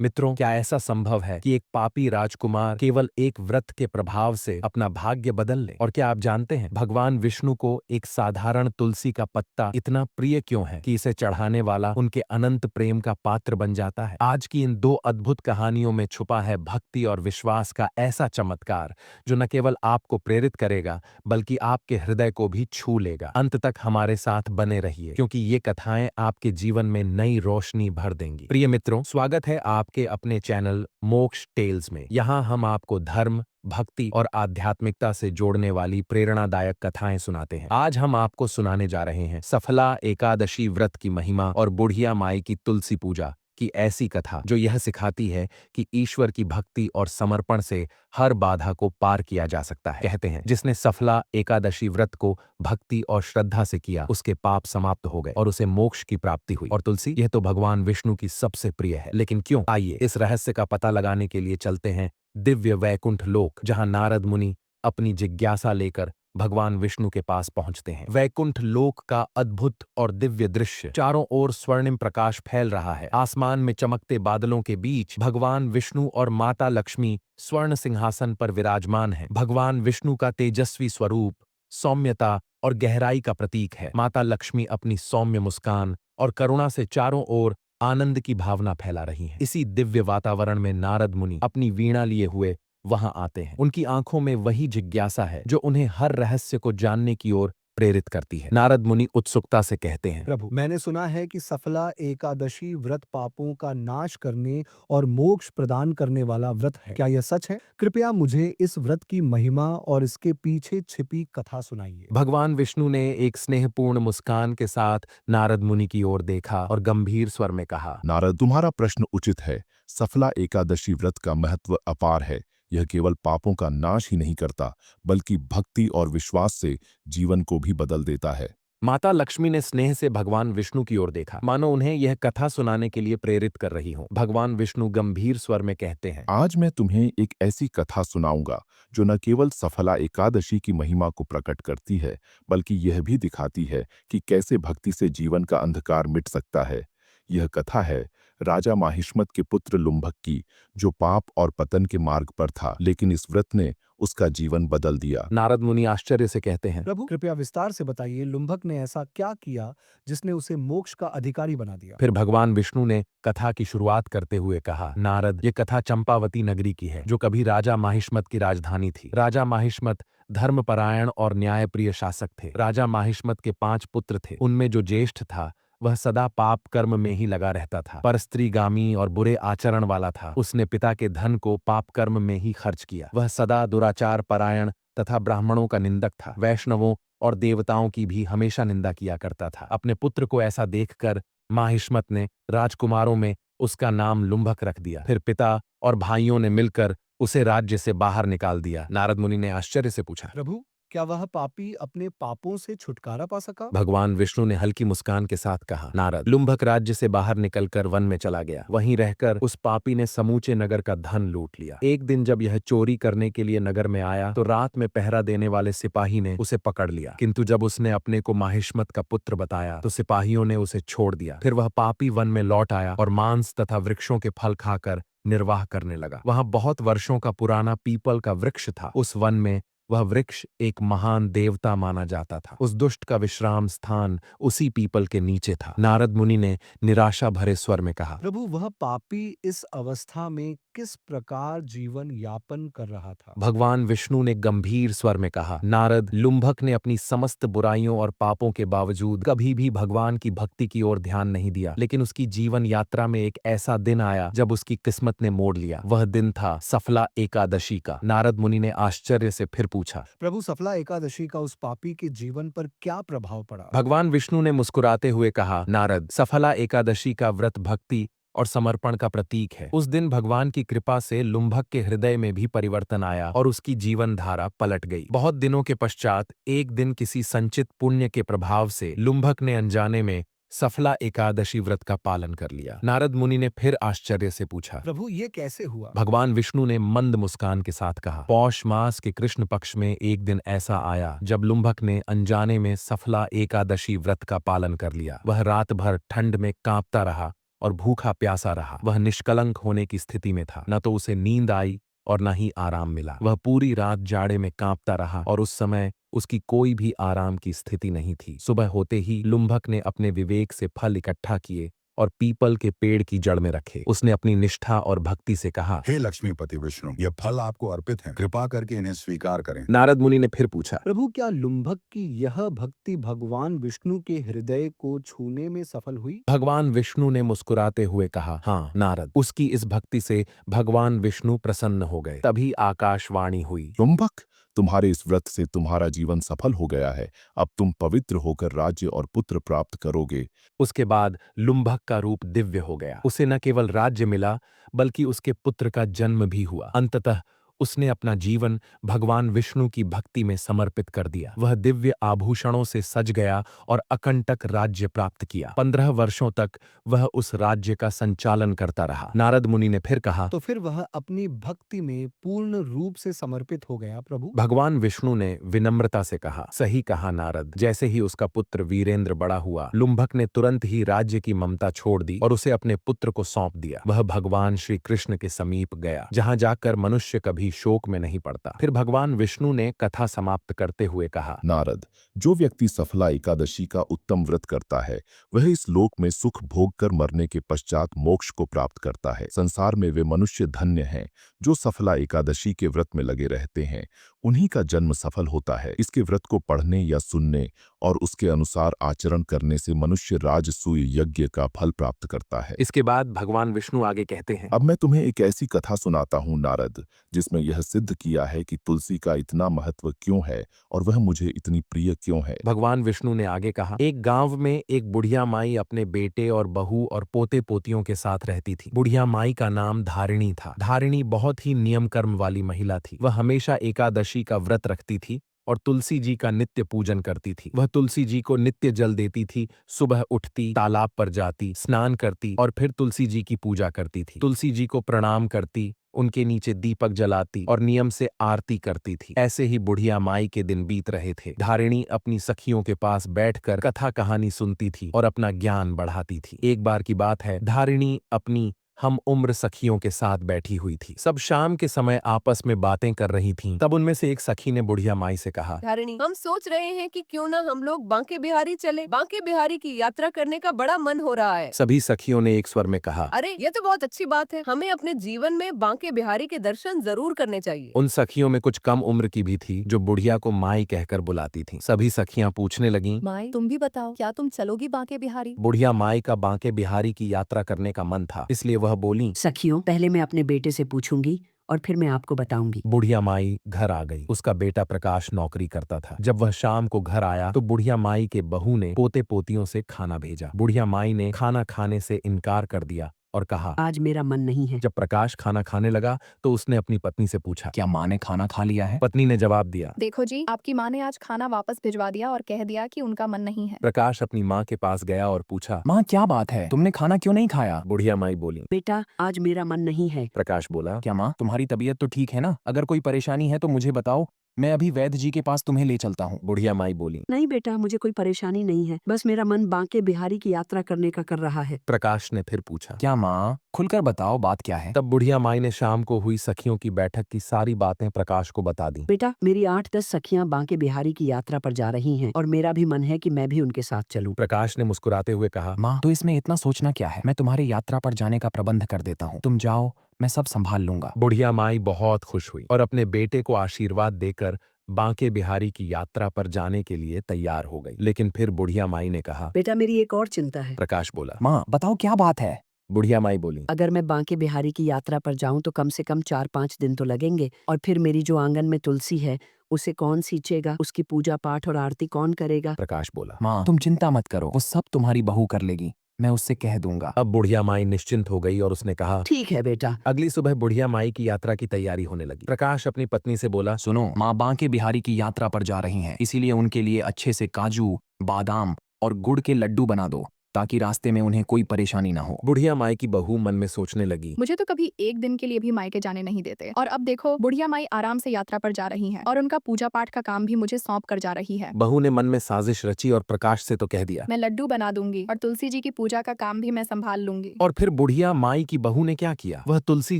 मित्रों, क्या ऐसा संभव है कि एक पापी राजकुमार केवल एक व्रत के प्रभाव से अपना भाग्य बदल ले? और क्या आप जानते हैं भगवान विष्णु को एक साधारण तुलसी का पत्ता इतना प्रिय क्यों है कि इसे चढ़ाने वाला उनके अनंत प्रेम का पात्र बन जाता है? आज की इन दो अद्भुत कहानियों में छुपा है भक्ति और विश्वास का ऐसा चमत्कार जो न केवल आपको प्रेरित करेगा बल्कि आपके हृदय को भी छू लेगा। अंत तक हमारे साथ बने रहिए क्योंकि ये कथाएं आपके जीवन में नई रोशनी भर देंगी। प्रिय मित्रों, स्वागत है आपके अपने चैनल मोक्ष टेल्स में। यहाँ हम आपको धर्म, भक्ति और आध्यात्मिकता से जोड़ने वाली प्रेरणादायक कथाएं सुनाते हैं। आज हम आपको सुनाने जा रहे हैं सफला एकादशी व्रत की महिमा और बुढ़िया माई की तुलसी पूजा की ऐसी कथा जो यह सिखाती है कि ईश्वर की भक्ति और समर्पण से हर बाधा को पार किया जा सकता है। कहते हैं जिसने सफला एकादशी व्रत को भक्ति और श्रद्धा से किया उसके पाप समाप्त हो गए और उसे मोक्ष की प्राप्ति हुई। और तुलसी, यह तो भगवान विष्णु की सबसे प्रिय है। लेकिन क्यों? आइए इस रहस्य का पता लगाने के लिए चलते हैं दिव्य वैकुंठ लोक, जहां नारद मुनि अपनी जिज्ञासा लेकर भगवान विष्णु के पास पहुंचते हैं। वैकुंठ लोक का अद्भुत और दिव्य दृश्य, चारों ओर स्वर्णिम प्रकाश फैल रहा है। आसमान में चमकते बादलों के बीच भगवान विष्णु और माता लक्ष्मी स्वर्ण सिंहासन पर विराजमान हैं। भगवान विष्णु का तेजस्वी स्वरूप सौम्यता और गहराई का प्रतीक है। माता लक्ष्मी अपनी सौम्य मुस्कान और करुणा से चारों ओर आनंद की भावना फैला रही हैं। इसी दिव्य वातावरण में नारद मुनि अपनी वीणा लिए हुए वहां आते हैं। उनकी आंखों में वही जिज्ञासा है जो उन्हें हर रहस्य को जानने की ओर प्रेरित करती है। नारद मुनि उत्सुकता से कहते हैं, प्रभु, मैंने सुना है कि सफला एकादशी व्रत पापों का नाश करने और मोक्ष प्रदान करने वाला व्रत है। क्या यह सच है? कृपया मुझे इस व्रत की महिमा और इसके पीछे छिपी कथा सुनाइए। भगवान विष्णु ने एक स्नेहपूर्ण मुस्कान के साथ नारद मुनि की ओर देखा और गंभीर स्वर में कहा, नारद, तुम्हारा प्रश्न उचित है। सफला एकादशी व्रत का महत्व अपार है। यह केवल पापों का नाश ही नहीं करता, बल्कि भक्ति और विश्वास से जीवन को भी बदल देता है। माता लक्ष्मी ने स्नेह से भगवान विष्णु की ओर देखा, मानो उन्हें यह कथा सुनाने के लिए प्रेरित कर रही हो। भगवान विष्णु गंभीर स्वर में कहते हैं, आज मैं तुम्हें एक ऐसी कथा सुनाऊंगा जो न केवल सफला एकादशी की महिमा को प्रकट करती है, बल्कि यह भी दिखाती है कि कैसे भक्ति से जीवन का अंधकार मिट सकता है। यह कथा है राजा माहिष्मत के पुत्र लुम्भक की, जो पाप और पतन के मार्ग पर था, लेकिन इस व्रत ने उसका जीवन बदल दिया। नारद मुनि आश्चर्य से कहते हैं, प्रभु, कृपया विस्तार से बताइए, लुम्भक ने ऐसा क्या किया जिसने उसे मोक्ष का अधिकारी बना दिया? फिर भगवान विष्णु ने कथा की शुरुआत करते हुए कहा, नारद, ये कथा चंपावती नगरी की है जो कभी राजा माहिष्मत की राजधानी थी। राजा माहिष्मत धर्मपरायण और न्यायप्रिय शासक थे। राजा माहिष्मत के 5 पुत्र थे। उनमें जो ज्येष्ठ था वह सदा पाप कर्म में ही लगा रहता था, परस्त्रीगामी और बुरे आचरण वाला था। उसने पिता के धन को पाप कर्म में ही खर्च किया। वह सदा दुराचार परायण तथा ब्राह्मणों का निंदक था। वैष्णवों और देवताओं की भी हमेशा निंदा किया करता था। अपने पुत्र को ऐसा देखकर माहिष्मत ने राजकुमारों में उसका नाम लुम्भक रख दिया। फिर पिता और भाइयों ने मिलकर उसे राज्य से बाहर निकाल दिया। नारद मुनि ने आश्चर्य से पूछा, प्रभु, क्या वह पापी अपने पापों से छुटकारा पा सका? भगवान विष्णु ने हल्की मुस्कान के साथ कहा, नारद, लुम्भक राज्य से बाहर निकलकर वन में चला गया। वहीं रहकर उस पापी ने समूचे नगर का धन लूट लिया। एक दिन जब यह चोरी करने के लिए नगर में आया तो रात में पहरा देने वाले सिपाही ने उसे पकड़ लिया, किंतु जब उसने अपने को माहिष्मत का पुत्र बताया तो सिपाहियों ने उसे छोड़ दिया। फिर वह पापी वन में लौट आया और मांस तथा वृक्षों के फल खाकर निर्वाह करने लगा। वहां बहुत वर्षों का पुराना पीपल का वृक्ष था। उस वन में वह वृक्ष एक महान देवता माना जाता था। उस दुष्ट का विश्राम स्थान उसी पीपल के नीचे था। नारद मुनि ने निराशा भरे स्वर में कहा, प्रभु, वह पापी इस अवस्था में किस प्रकार जीवन यापन कर रहा था? भगवान विष्णु ने गंभीर स्वर में कहा, नारद, लुम्भक ने अपनी समस्त बुराइयों और पापों के बावजूद कभी भी भगवान की भक्ति की ओर ध्यान नहीं दिया। लेकिन उसकी जीवन यात्रा में एक ऐसा दिन आया जब उसकी किस्मत ने मोड़ लिया। वह दिन था सफला एकादशी का। नारद मुनि ने आश्चर्य से फिर पूछा, प्रभु, सफला एकादशी का उस पापी के जीवन पर क्या प्रभाव पड़ा? भगवान विष्णु ने मुस्कुराते हुए कहा, नारद, सफला एकादशी का व्रत भक्ति और समर्पण का प्रतीक है। उस दिन भगवान की कृपा से लुम्भक के हृदय में भी परिवर्तन आया और उसकी जीवन धारा पलट गई। बहुत दिनों के पश्चात एक दिन किसी संचित पुण्य के प्रभाव से लुम्भक ने अनजाने में सफला एकादशी व्रत का पालन कर लिया। नारद मुनि ने फिर आश्चर्य से पूछा, प्रभु, ये कैसे हुआ? भगवान विष्णु ने मंद मुस्कान के साथ कहा, पौष मास के कृष्ण पक्ष में एक दिन ऐसा आया जब लुम्भक ने अनजाने में सफला एकादशी व्रत का पालन कर लिया। वह रात भर ठंड में कांपता रहा और भूखा प्यासा रहा। वह निष्कलंक होने की स्थिति में था। न तो उसे नींद आई और न ही आराम मिला। वह पूरी रात जाड़े में कांपता रहा और उस समय उसकी कोई भी आराम की स्थिति नहीं थी। सुबह होते ही लुम्भक ने अपने विवेक से फल इकट्ठा किए और पीपल के पेड़ की जड़ में रखे। उसने अपनी निष्ठा और भक्ति से कहा, हे लक्ष्मीपति विष्णु, ये फल आपको अर्पित हैं। कृपा करके इन्हें स्वीकार करें। नारद मुनि ने फिर पूछा, प्रभु, क्या लुम्भक की यह भक्ति भगवान विष्णु के हृदय को छूने में सफल हुई? भगवान विष्णु ने मुस्कुराते हुए कहा, हाँ नारद, उसकी इस भक्ति से भगवान विष्णु प्रसन्न हो गए। तभी आकाशवाणी हुई, चुंबक, तुम्हारे इस व्रत से तुम्हारा जीवन सफल हो गया है। अब तुम पवित्र होकर राज्य और पुत्र प्राप्त करोगे। उसके बाद लुम्भक का रूप दिव्य हो गया। उसे न केवल राज्य मिला बल्कि उसके पुत्र का जन्म भी हुआ। अंततः उसने अपना जीवन भगवान विष्णु की भक्ति में समर्पित कर दिया। वह दिव्य आभूषणों से सज गया और अकंटक राज्य प्राप्त किया। 15 वर्षों तक वह उस राज्य का संचालन करता रहा। नारद मुनि ने फिर कहा, तो फिर वह अपनी भक्ति में पूर्ण रूप से समर्पित हो गया। प्रभु, भगवान विष्णु ने विनम्रता से कहा, सही कहा नारद। जैसे ही उसका पुत्र वीरेंद्र बड़ा हुआ, लुम्भक ने तुरंत ही राज्य की ममता छोड़ दी और उसे अपने पुत्र को सौंप दिया। वह भगवान श्री कृष्ण के समीप गया, जहां जाकर मनुष्य कभी शोक में नहीं पड़ता। फिर भगवान विष्णु ने कथा समाप्त करते हुए कहा, नारद, जो व्यक्ति सफला एकादशी का उत्तम व्रत करता है वह इस लोक में सुख भोग कर मरने के पश्चात मोक्ष को प्राप्त करता है। संसार में वे मनुष्य धन्य हैं जो सफला एकादशी के व्रत में लगे रहते हैं। उन्हीं का जन्म सफल होता है। इसके व्रत को पढ़ने या सुनने और उसके अनुसार आचरण करने से मनुष्य राजसूय यज्ञ का फल प्राप्त करता है। इसके बाद भगवान विष्णु आगे कहते हैं, अब मैं तुम्हें एक ऐसी कथा सुनाता हूँ नारद, जिसमें यह सिद्ध किया है कि तुलसी का इतना महत्व क्यों है और वह मुझे इतनी प्रिय क्यों है। भगवान विष्णु ने आगे कहा, एक गांव में एक बुढ़िया माई अपने बेटे और बहू और पोते पोतियों के साथ रहती थी। बुढ़िया माई का नाम धारिणी था। धारिणी बहुत ही नियम कर्म वाली महिला थी। वह हमेशा एकादशी का व्रत रखती थी और तुलसी जी का नित्य पूजन करती थी। वह तुलसी जी को नित्य जल देती थी। सुबह उठती, तालाब पर जाती, स्नान करती और फिर तुलसी जी की पूजा करती थी। तुलसी जी को प्रणाम करती, उनके नीचे दीपक जलाती और नियम से आरती करती थी। ऐसे ही बुढ़िया माई के दिन बीत रहे थे। धारिणी अपनी सखियों के पास बैठकर कथा कहानी सुनती थी और अपना ज्ञान बढ़ाती थी। एक बार की बात है, धारिणी अपनी हम उम्र सखियों के साथ बैठी हुई थी। सब शाम के समय आपस में बातें कर रही थीं। तब उनमें से एक सखी ने बुढ़िया माई से कहा, धारिणी, हम सोच रहे हैं कि क्यों ना हम लोग बांके बिहारी चले। बांके बिहारी की यात्रा करने का बड़ा मन हो रहा है। सभी सखियों ने एक स्वर में कहा, अरे ये तो बहुत अच्छी बात है। हमें अपने जीवन में बांके बिहारी के दर्शन जरूर करने चाहिए। उन सखियों में कुछ कम उम्र की भी थी जो बुढ़िया को माई कहकर बुलाती थीं। सभी सखियां पूछने लगीं, माई, तुम भी बताओ, क्या तुम चलोगी बांके बिहारी? बुढ़िया माई का बांके बिहारी की यात्रा करने का मन था, इसलिए वह बोली, सखियों, पहले मैं अपने बेटे से पूछूंगी और फिर मैं आपको बताऊंगी। बुढ़िया माई घर आ गई। उसका बेटा प्रकाश नौकरी करता था। जब वह शाम को घर आया तो बुढ़िया माई के बहू ने पोते पोतियों से खाना भेजा। बुढ़िया माई ने खाना खाने से इनकार कर दिया और कहा, आज मेरा मन नहीं है। जब प्रकाश खाना खाने लगा तो उसने अपनी पत्नी से पूछा, क्या माँ ने खाना खा लिया है? पत्नी ने जवाब दिया, देखो जी, आपकी माँ ने आज खाना वापस भिजवा दिया और कह दिया कि उनका मन नहीं है। प्रकाश अपनी माँ के पास गया और पूछा, माँ क्या बात है, तुमने खाना क्यों नहीं खाया? बुढ़िया माई बोली, बेटा, आज मेरा मन नहीं है। प्रकाश बोला, क्या माँ, तुम्हारी तबीयत तो ठीक है ना? अगर कोई परेशानी है तो मुझे बताओ, मैं अभी वैद्य जी के पास तुम्हें ले चलता हूँ। बुढ़िया माई बोली, नहीं बेटा, मुझे कोई परेशानी नहीं है, बस मेरा मन बांके बिहारी की यात्रा करने का कर रहा है। प्रकाश ने फिर पूछा, क्या माँ, खुलकर बताओ बात क्या है? तब बुढ़िया माई ने शाम को हुई सखियों की बैठक की सारी बातें प्रकाश को बता दी। बेटा, मेरी 8-10 सखियां बांके बिहारी की यात्रा पर जा रही हैं और मेरा भी मन है कि मैं भी उनके साथ चलूं। प्रकाश ने मुस्कुराते हुए कहा, माँ, तो इसमें इतना सोचना क्या है, मैं तुम्हारी यात्रा पर जाने का प्रबंध कर देता हूँ। तुम जाओ, मैं सब संभाल लूंगा। बुढ़िया माई बहुत खुश हुई और अपने बेटे को आशीर्वाद देकर बांके बिहारी की यात्रा पर जाने के लिए तैयार हो गई। लेकिन फिर बुढ़िया माई ने कहा, बेटा, मेरी एक और चिंता है। प्रकाश बोला, माँ बताओ क्या बात है? बुढ़िया माई बोली, अगर मैं बांके बिहारी की यात्रा पर जाऊं तो कम से कम 4-5 दिन तो लगेंगे, और फिर मेरी जो आंगन में तुलसी है उसे कौन सींचेगा, उसकी पूजा पाठ और आरती कौन करेगा? प्रकाश बोला, माँ तुम चिंता मत करो, वो सब तुम्हारी बहू कर लेगी, मैं उससे कह दूंगा। अब बुढ़िया माई निश्चिंत हो गई और उसने कहा, ठीक है बेटा। अगली सुबह बुढ़िया माई की यात्रा की तैयारी होने लगी। प्रकाश अपनी पत्नी से बोला, सुनो, माँ बांके बिहारी की यात्रा पर जा रही हैं, इसीलिए उनके लिए अच्छे से काजू, बादाम और गुड़ के लड्डू बना दो। ताकि रास्ते में उन्हें कोई परेशानी ना हो। बुढ़िया माई की बहू मन में सोचने लगी, मुझे तो कभी एक दिन के लिए भी मायके जाने नहीं देते, और अब देखो बुढ़िया माई आराम से यात्रा पर जा रही हैं और उनका पूजा पाठ का काम भी मुझे सौंप कर जा रही है। बहू ने मन में साजिश रची और प्रकाश से तो कह दिया। मैं लड्डू बना दूंगी और तुलसी जी की पूजा का काम भी मैं संभाल लूंगी। और फिर बुढ़िया माई की बहू ने क्या किया, वह तुलसी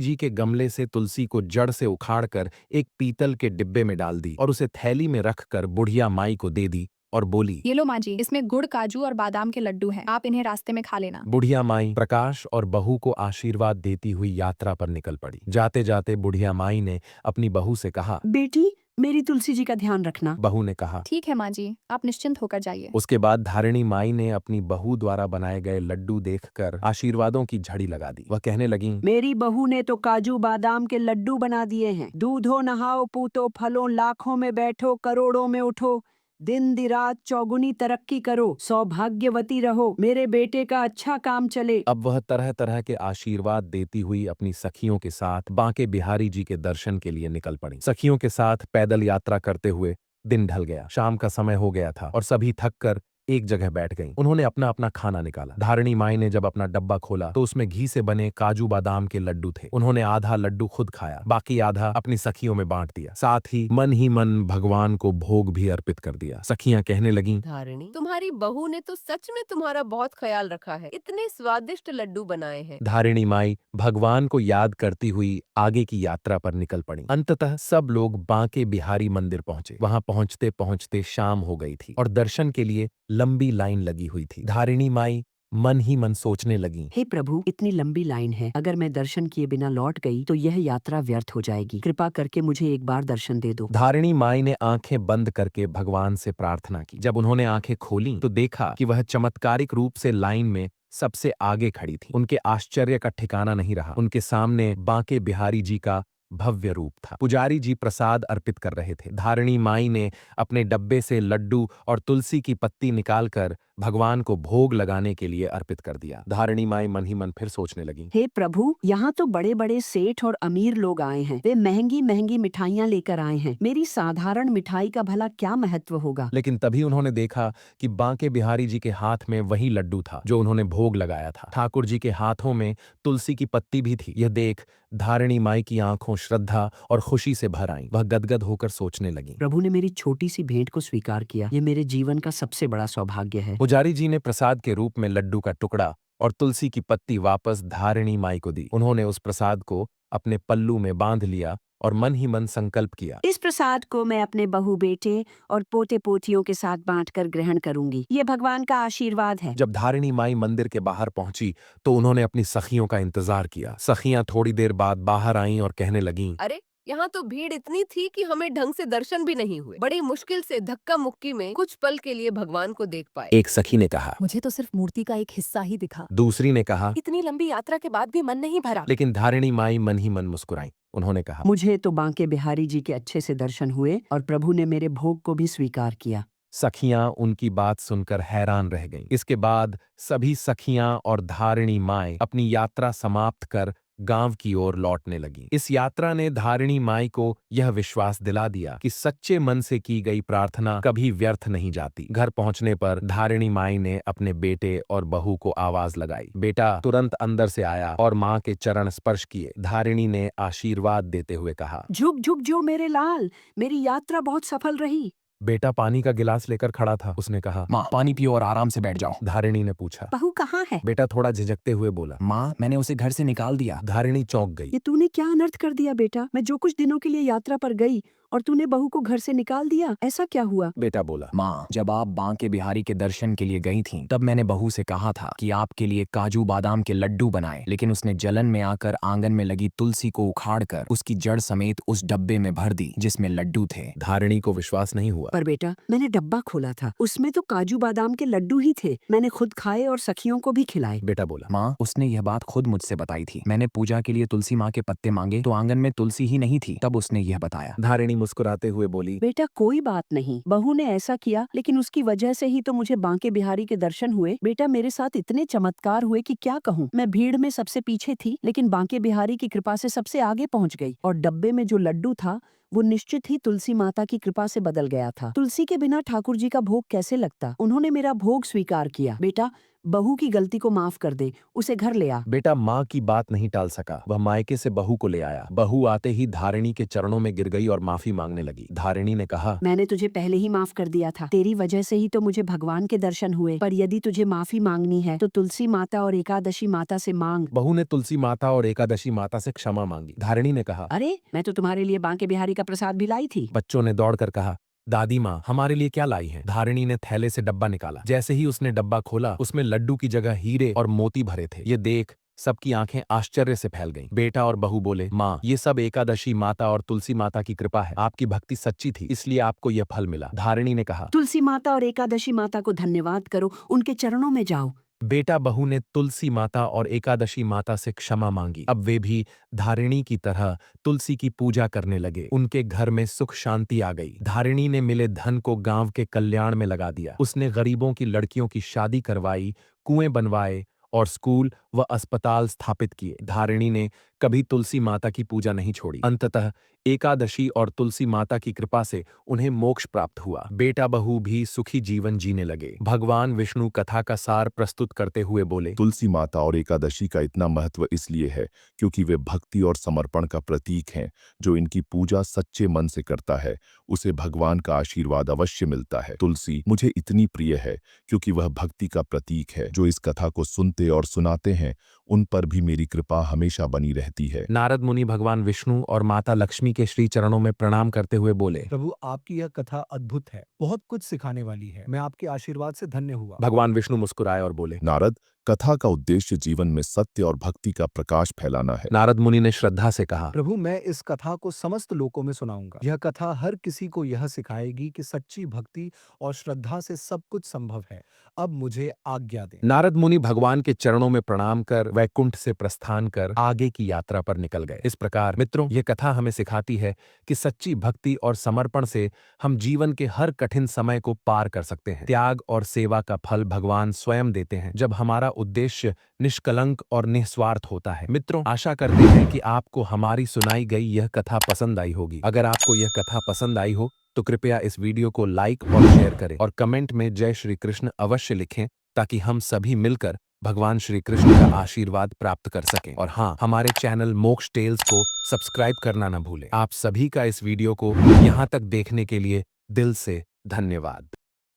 जी के गमले से तुलसी को जड़ से उखाड़कर एक पीतल के डिब्बे में डाल दी और उसे थैली में रखकर बुढ़िया माई को दे दी और बोली, ये लो माँ जी, इसमें गुड़, काजू और बादाम के लड्डू हैं, आप इन्हें रास्ते में खा लेना। बुढ़िया माई प्रकाश और बहू को आशीर्वाद देती हुई यात्रा पर निकल पड़ी। जाते जाते बुढ़िया माई ने अपनी बहू से कहा, बेटी मेरी तुलसी जी का ध्यान रखना। बहू ने कहा। ठीक है माँ जी, आप निश्चिंत होकर जाइए। उसके बाद धारिणी माई ने अपनी बहू द्वारा बनाए गए लड्डू देखकर आशीर्वादों की झड़ी लगा दी। वह कहने लगी, मेरी बहू ने तो काजू बादाम के लड्डू बना दिए हैं। दूधो नहाओ पूतो फलो, लाखों में बैठो करोड़ों में उठो, दिन दिरात चौगुनी तरक्की करो, सौभाग्यवती रहो, मेरे बेटे का अच्छा काम चले। अब वह तरह तरह के आशीर्वाद देती हुई अपनी सखियों के साथ बांके बिहारी जी के दर्शन के लिए निकल पड़ी। सखियों के साथ पैदल यात्रा करते हुए दिन ढल गया, शाम का समय हो गया था और सभी थक कर एक जगह बैठ गईं। उन्होंने अपना अपना खाना निकाला। धारिणी माई ने जब अपना डब्बा खोला तो उसमें घी से बने काजू बादाम के लड्डू थे। उन्होंने आधा लड्डू खुद खाया, बाकी आधा अपनी सखियों में बांट दिया। साथ ही मन भगवान को भोग भी अर्पित कर दिया। सखियां कहने लगीं, धारिणी, तुम्हारी बहू ने तो सच में तुम्हारा बहुत ख्याल रखा है, इतने स्वादिष्ट लड्डू बनाए हैं। धारिणी माई भगवान को याद करती हुई आगे की यात्रा पर निकल पड़ी। अंततः सब लोग बांके बिहारी मंदिर पहुंचे। वहां पहुंचते पहुंचते शाम हो गई थी और दर्शन के लिए लंबी लाइन लगी हुई थी। धारिणी माई मन ही मन सोचने लगी, हे प्रभु, इतनी लंबी लाइन है, अगर मैं दर्शन किए बिना लौट गई तो यह यात्रा व्यर्थ हो जाएगी। कृपा करके मुझे एक बार दर्शन दे दो। धारिणी माई ने आंखें बंद करके भगवान से प्रार्थना की। जब उन्होंने आंखें खोलीं तो देखा कि वह चमत्कारिक रूप से लाइन में सबसे आगे खड़ी थी। उनके आश्चर्य का ठिकाना नहीं रहा। उनके सामने बांके बिहारी जी का भव्य रूप था। पुजारी जी प्रसाद अर्पित कर रहे थे। धारिणी माई ने अपने डब्बे से लड्डू और तुलसी की पत्ती निकालकर भगवान को भोग लगाने के लिए अर्पित कर दिया। धारिणी माई मन ही मन फिर सोचने लगी, हे प्रभु, यहाँ तो बड़े बड़े सेठ और अमीर लोग आए हैं, वे महंगी महंगी मिठाइयाँ लेकर आए हैं, मेरी साधारण मिठाई का भला क्या महत्व होगा। लेकिन तभी उन्होंने देखा कि बांके बिहारी जी के हाथ में वही लड्डू था जो उन्होंने भोग लगाया था। ठाकुर जी के हाथों में तुलसी की पत्ती भी थी। यह देख धारिणी माई की आंखों श्रद्धा और खुशी से भर आईं। वह गदगद होकर सोचने लगी, प्रभु ने मेरी छोटी सी भेंट को स्वीकार किया, ये मेरे जीवन का सबसे बड़ा सौभाग्य है। पुजारी जी ने प्रसाद के रूप में लड्डू का टुकड़ा और तुलसी की पत्ती वापस धारिणी माई को दी। उन्होंने उस प्रसाद को अपने पल्लू में बांध लिया और मन ही मन संकल्प किया, इस प्रसाद को मैं अपने बहू बेटे और पोते पोतियों के साथ बांटकर ग्रहण करूंगी, ये भगवान का आशीर्वाद है। जब धारिणी माई मंदिर के बाहर पहुंची तो उन्होंने अपनी सखियों का इंतजार किया। सखियां थोड़ी देर बाद बाहर आईं और कहने लगीं, अरे, यहाँ तो भीड़ इतनी थी कि हमें ढंग से दर्शन भी नहीं हुए। बड़ी मुश्किल से धक्का मुक्की में कुछ पल के लिए भगवान को देख पाए। एक सखी ने कहा। मुझे तो सिर्फ मूर्ति का एक हिस्सा ही दिखा। दूसरी ने कहा। इतनी लंबी यात्रा के बाद भी मन नहीं भरा। लेकिन धारिणी माई मन ही मन मुस्कुराई। उन्होंने कहा, मुझे तो बांके बिहारी जी के अच्छे से दर्शन हुए और प्रभु ने मेरे भोग को भी स्वीकार किया। सखियां उनकी बात सुनकर हैरान रह गईं। इसके बाद सभी सखियां और धारिणी माई अपनी यात्रा समाप्त कर गांव की ओर लौटने लगी। इस यात्रा ने धारिणी माई को यह विश्वास दिला दिया कि सच्चे मन से की गई प्रार्थना कभी व्यर्थ नहीं जाती। घर पहुंचने पर धारिणी माई ने अपने बेटे और बहू को आवाज लगाई। बेटा तुरंत अंदर से आया और मां के चरण स्पर्श किए। धारिणी ने आशीर्वाद देते हुए कहा, झुक झुक जो मेरे लाल, मेरी यात्रा बहुत सफल रही। बेटा पानी का गिलास लेकर खड़ा था। उसने कहा, माँ, पानी पियो और आराम से बैठ जाओ। धारिणी ने पूछा। बहू कहाँ है? बेटा थोड़ा झिझकते हुए बोला, माँ, मैंने उसे घर से निकाल दिया। धारिणी चौंक गई। ये तूने क्या अनर्थ कर दिया बेटा? मैं जो कुछ दिनों के लिए यात्रा पर गई और तूने बहू को घर से निकाल दिया, ऐसा क्या हुआ? बेटा बोला, माँ, जब आप बांके बिहारी के दर्शन के लिए गई थीं, तब मैंने बहू से कहा था कि आपके लिए काजू बादाम के लड्डू बनाए, लेकिन उसने जलन में आकर आंगन में लगी तुलसी को उखाड़कर उसकी जड़ समेत उस डब्बे में भर दी जिसमें लड्डू थे। धारिणी को विश्वास नहीं हुआ। पर बेटा, मैंने डब्बा खोला था, उसमें तो काजू बादाम के लड्डू ही थे। मैंने खुद खाए और सखियों को भी खिलाए। बेटा बोला, माँ, उसने यह बात खुद मुझसे बताई थी। मैंने पूजा के लिए तुलसी माँ के पत्ते मांगे तो आंगन में तुलसी ही नहीं थी, तब उसने यह बताया। धारिणी मुस्कुराते हुए बोली, बेटा कोई बात नहीं, बहू ने ऐसा किया, लेकिन उसकी वजह से ही तो मुझे बांके बिहारी के दर्शन हुए। बेटा मेरे साथ इतने चमत्कार हुए कि क्या कहूँ। मैं भीड़ में सबसे पीछे थी, लेकिन बांके बिहारी की कृपा से सबसे आगे पहुँच गई। और डब्बे में जो लड्डू था वो निश्चित ही तुलसी माता की कृपा से बदल गया था। तुलसी के बिना ठाकुर जी का भोग कैसे लगता? उन्होंने मेरा भोग स्वीकार किया। बेटा बहू की गलती को माफ कर दे, उसे घर ले आ। बेटा माँ की बात नहीं टाल सका। वह मायके से बहू को ले आया। बहू आते ही धारिणी के चरणों में गिर गई और माफी मांगने लगी। धारिणी ने कहा, मैंने तुझे पहले ही माफ कर दिया था, तेरी वजह से ही तो मुझे भगवान के दर्शन हुए, पर यदि तुझे माफी मांगनी है तो तुलसी माता और एकादशी माता से मांग। बहू ने तुलसी माता और एकादशी माता से क्षमा मांगी। धारिणी ने कहा, अरे मैं तो तुम्हारे लिए बांके बिहारी का प्रसाद भी लाई थी। बच्चों ने दौड़कर कहा, दादी माँ हमारे लिए क्या लाई हैं? धारिणी ने थैले से डब्बा निकाला। जैसे ही उसने डब्बा खोला, उसमें लड्डू की जगह हीरे और मोती भरे थे। ये देख सबकी आंखें आश्चर्य से फैल गईं। बेटा और बहू बोले, माँ ये सब एकादशी माता और तुलसी माता की कृपा है। आपकी भक्ति सच्ची थी, इसलिए आपको यह फल मिला। धारिणी ने कहा, तुलसी माता और एकादशी माता को धन्यवाद करो, उनके चरणों में जाओ। बेटा बहू ने तुलसी माता और एकादशी माता से क्षमा मांगी। अब वे भी धारिणी की तरह तुलसी की पूजा करने लगे। उनके घर में सुख शांति आ गई। धारिणी ने मिले धन को गांव के कल्याण में लगा दिया। उसने गरीबों की लड़कियों की शादी करवाई, कुएं बनवाए और स्कूल व अस्पताल स्थापित किए। धारिणी ने कभी तुलसी माता की पूजा नहीं छोड़ी। अंततः एकादशी और तुलसी माता की कृपा से उन्हें मोक्ष प्राप्त हुआ। बेटा बहू भी सुखी जीवन जीने लगे। भगवान विष्णु कथा का सार प्रस्तुत करते हुए बोले, तुलसी माता और एकादशी का इतना महत्व इसलिए है क्योंकि वे भक्ति और समर्पण का प्रतीक हैं। जो इनकी पूजा सच्चे मन से करता है उसे भगवान का आशीर्वाद अवश्य मिलता है। तुलसी मुझे इतनी प्रिय है क्योंकि वह भक्ति का प्रतीक है। जो इस कथा को सुनते और सुनाते हैं उन पर भी मेरी कृपा हमेशा बनी रहती है। नारद मुनि भगवान विष्णु और माता लक्ष्मी के श्री चरणों में प्रणाम करते हुए बोले, प्रभु आपकी यह कथा अद्भुत है, बहुत कुछ सिखाने वाली है। मैं आपके आशीर्वाद से धन्य हुआ। भगवान विष्णु मुस्कुराए और बोले, नारद, कथा का उद्देश्य जीवन में सत्य और भक्ति का प्रकाश फैलाना है। नारद मुनि ने श्रद्धा से कहा, प्रभु मैं इस कथा को समस्त लोकों में सुनाऊंगा। यह कथा हर किसी को यह सिखाएगी कि सच्ची भक्ति और श्रद्धा से सब कुछ संभव है। अब मुझे आज्ञा दें। नारद मुनि भगवान के चरणों में प्रणाम कर वैकुंठ से प्रस्थान कर आगे की यात्रा पर निकल गए। इस प्रकार मित्रों, ये कथा हमें सिखाती है कि सच्ची भक्ति और समर्पण से हम जीवन के हर कठिन समय को पार कर सकते हैं। त्याग और सेवा का फल भगवान स्वयं देते हैं जब हमारा उद्देश्य निष्कलंक और निस्वार्थ होता है। मित्रों, आशा करते हैं कि आपको हमारी सुनाई गई यह कथा पसंद आई होगी। अगर आपको यह कथा पसंद आई हो तो कृपया इस वीडियो को लाइक और शेयर करें और कमेंट में जय श्री कृष्ण अवश्य लिखें ताकि हम सभी मिलकर भगवान श्री कृष्ण का आशीर्वाद प्राप्त कर सकें। और हाँ, हमारे चैनल मोक्ष टेल्स को सब्सक्राइब करना न भूलें। आप सभी का इस वीडियो को यहाँ तक देखने के लिए दिल से धन्यवाद।